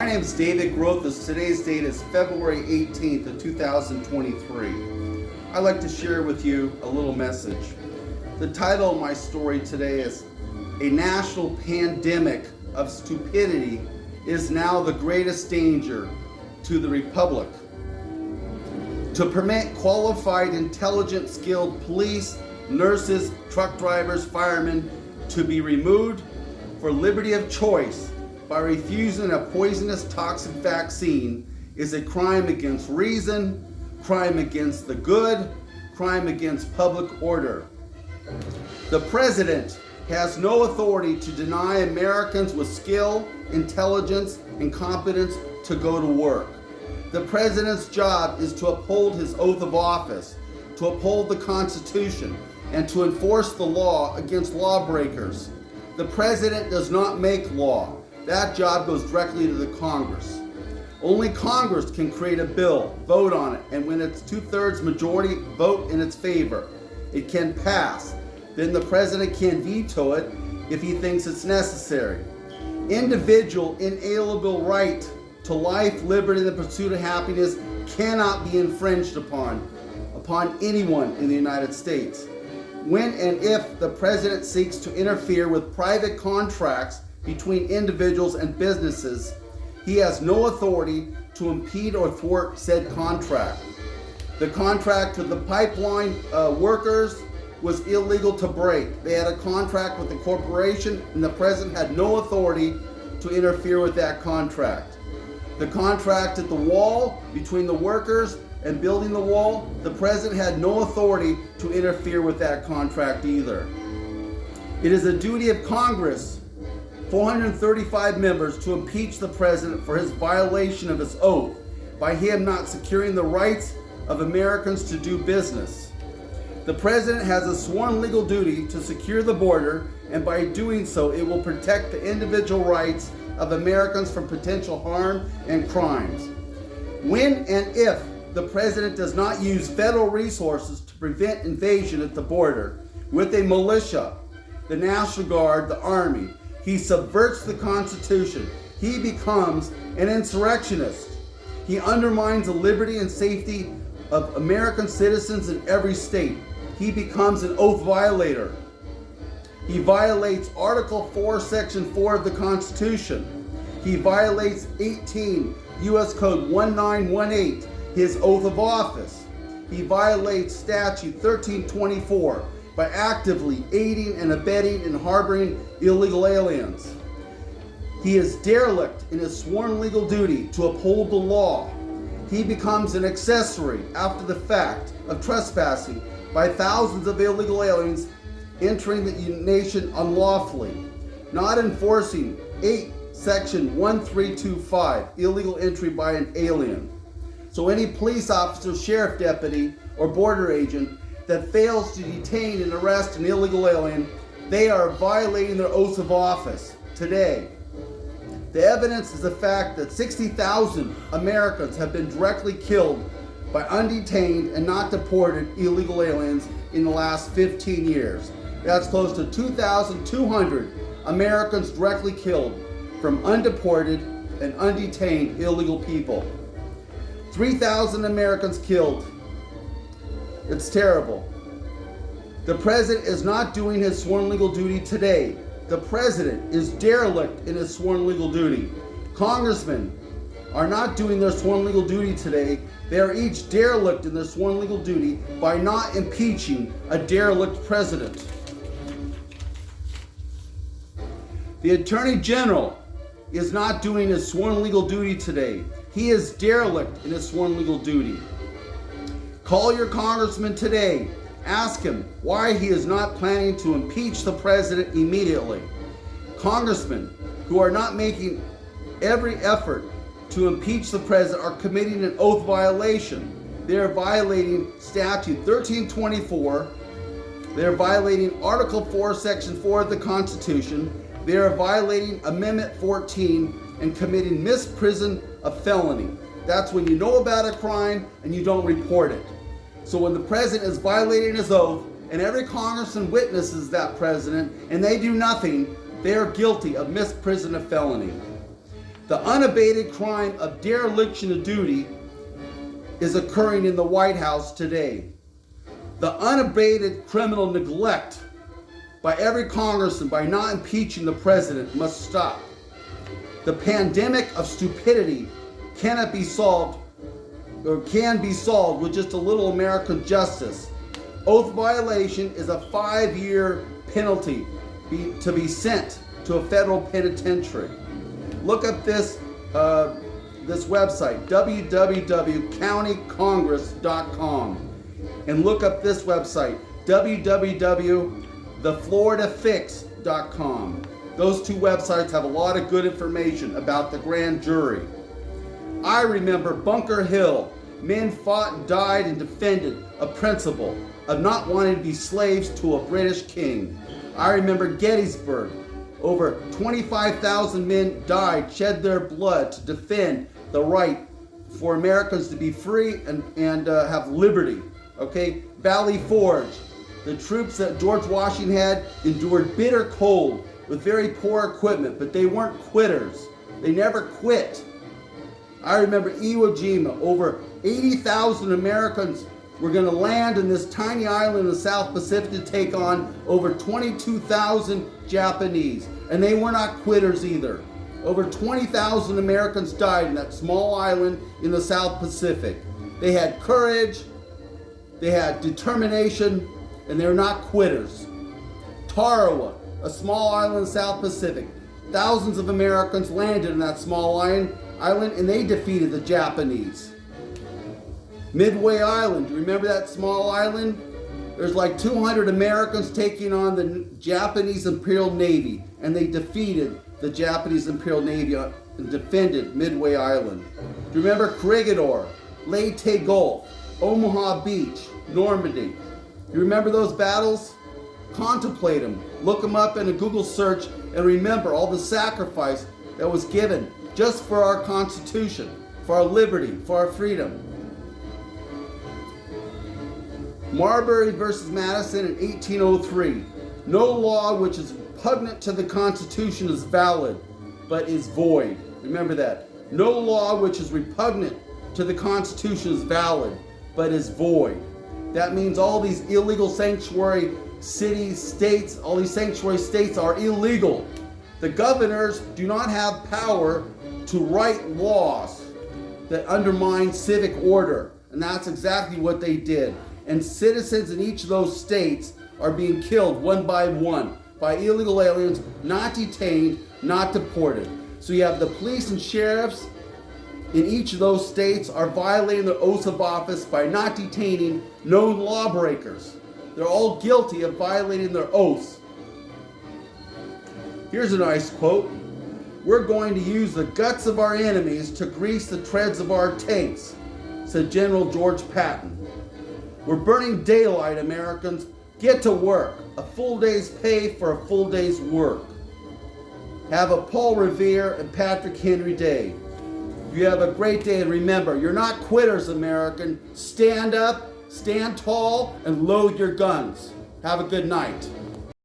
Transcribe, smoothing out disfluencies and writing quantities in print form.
My name is David Grothus. Today's date is February 18th of 2023. I'd like to share with you a little message. The title of my story today is "A National Pandemic of Stupidity is Now the Greatest Danger to the Republic." To permit qualified, intelligent, skilled police, nurses, truck drivers, firemen to be removed for liberty of choice by refusing a poisonous toxic vaccine is a crime against reason, crime against the good, crime against public order. The president has no authority to deny Americans with skill, intelligence, and competence to go to work. The president's job is to uphold his oath of office, to uphold the Constitution, and to enforce the law against lawbreakers. The president does not make law. That job goes directly to the Congress. Only Congress can create a bill, vote on it, and when it's 2/3 majority, vote in its favor. It can pass. Then the president can veto it if he thinks it's necessary. Individual inalienable right to life, liberty, and the pursuit of happiness cannot be infringed upon anyone in the United States. When and if the president seeks to interfere with private contracts between individuals and businesses, he has no authority to impede or thwart said contract. The contract with the pipeline workers was illegal to break. They had a contract with the corporation, and the president had no authority to interfere with that contract. The contract at the wall between the workers and building the wall, the president had no authority to interfere with that contract either. It is a duty of Congress, 435 members, to impeach the president for his violation of his oath by him not securing the rights of Americans to do business. The president has a sworn legal duty to secure the border, and by doing so, it will protect the individual rights of Americans from potential harm and crimes. When and if the president does not use federal resources to prevent invasion at the border with a militia, the National Guard, the Army, he subverts the Constitution. He becomes an insurrectionist. He undermines the liberty and safety of American citizens in every state. He becomes an oath violator. He violates Article 4, Section 4 of the Constitution. He violates 18 U.S. Code 1918, his oath of office. He violates Statute 1324 by actively aiding and abetting and harboring illegal aliens. He is derelict in his sworn legal duty to uphold the law. He becomes an accessory after the fact of trespassing by thousands of illegal aliens entering the nation unlawfully, not enforcing Section 1325, illegal entry by an alien. So any police officer, sheriff deputy, or border agent that fails to detain and arrest an illegal alien, they are violating their oaths of office today. The evidence is the fact that 60,000 Americans have been directly killed by undetained and not deported illegal aliens in the last 15 years. That's close to 2,200 Americans directly killed from undeported and undetained illegal people. 3,000 Americans killed. It's terrible. The president is not doing his sworn legal duty today. The president is derelict in his sworn legal duty. Congressmen are not doing their sworn legal duty today. They are each derelict in their sworn legal duty by not impeaching a derelict president. The Attorney General is not doing his sworn legal duty today. He is derelict in his sworn legal duty. Call your congressman today. Ask him why he is not planning to impeach the president immediately. Congressmen who are not making every effort to impeach the president are committing an oath violation. They are violating Statute 1324. They are violating Article 4, Section 4 of the Constitution. They are violating Amendment 14 and committing misprision of felony. That's when you know about a crime and you don't report it. So when the president is violating his oath and every congressman witnesses that president and they do nothing, they are guilty of misprision of felony. The unabated crime of dereliction of duty is occurring in the White House today. The unabated criminal neglect by every congressman by not impeaching the president must stop. The pandemic of stupidity cannot be solved, or can be solved, with just a little American justice. Oath violation is a 5-year penalty to be sent to a federal penitentiary. Look up this website, www.countycongress.com, and look up this website, www.thefloridafix.com. Those two websites have a lot of good information about the grand jury. I remember Bunker Hill. Men fought and died and defended a principle of not wanting to be slaves to a British king. I remember Gettysburg. Over 25,000 men died, shed their blood to defend the right for Americans to be free and have liberty. Okay, Valley Forge. The troops that George Washington had endured bitter cold with very poor equipment, but they weren't quitters. They never quit. I remember Iwo Jima. Over 80,000 Americans were going to land in this tiny island in the South Pacific to take on over 22,000 Japanese. And they were not quitters either. Over 20,000 Americans died in that small island in the South Pacific. They had courage, they had determination, and they're not quitters. Tarawa, a small island in the South Pacific. Thousands of Americans landed in that small island, and they defeated the Japanese. Midway Island, do you remember that small island? There's like 200 Americans taking on the Japanese Imperial Navy, and they defeated the Japanese Imperial Navy and defended Midway Island. Do you remember Corregidor, Leyte Gulf, Omaha Beach, Normandy? Do you remember those battles? Contemplate them, look them up in a Google search, and remember all the sacrifice that was given just for our Constitution, for our liberty, for our freedom. Marbury versus Madison in 1803. No law which is repugnant to the Constitution is valid, but is void. Remember that. No law which is repugnant to the Constitution is valid, but is void. That means all these illegal sanctuary cities, states, all these sanctuary states are illegal. The governors do not have power to write laws that undermine civic order. And that's exactly what they did. And citizens in each of those states are being killed one by one by illegal aliens, not detained, not deported. So you have the police and sheriffs in each of those states are violating their oaths of office by not detaining known lawbreakers. They're all guilty of violating their oaths. Here's a nice quote. "We're going to use the guts of our enemies to grease the treads of our tanks," said General George Patton. "We're burning daylight, Americans. Get to work. A full day's pay for a full day's work." Have a Paul Revere and Patrick Henry day. You have a great day, and remember, you're not quitters, American. Stand up, stand tall, and load your guns. Have a good night.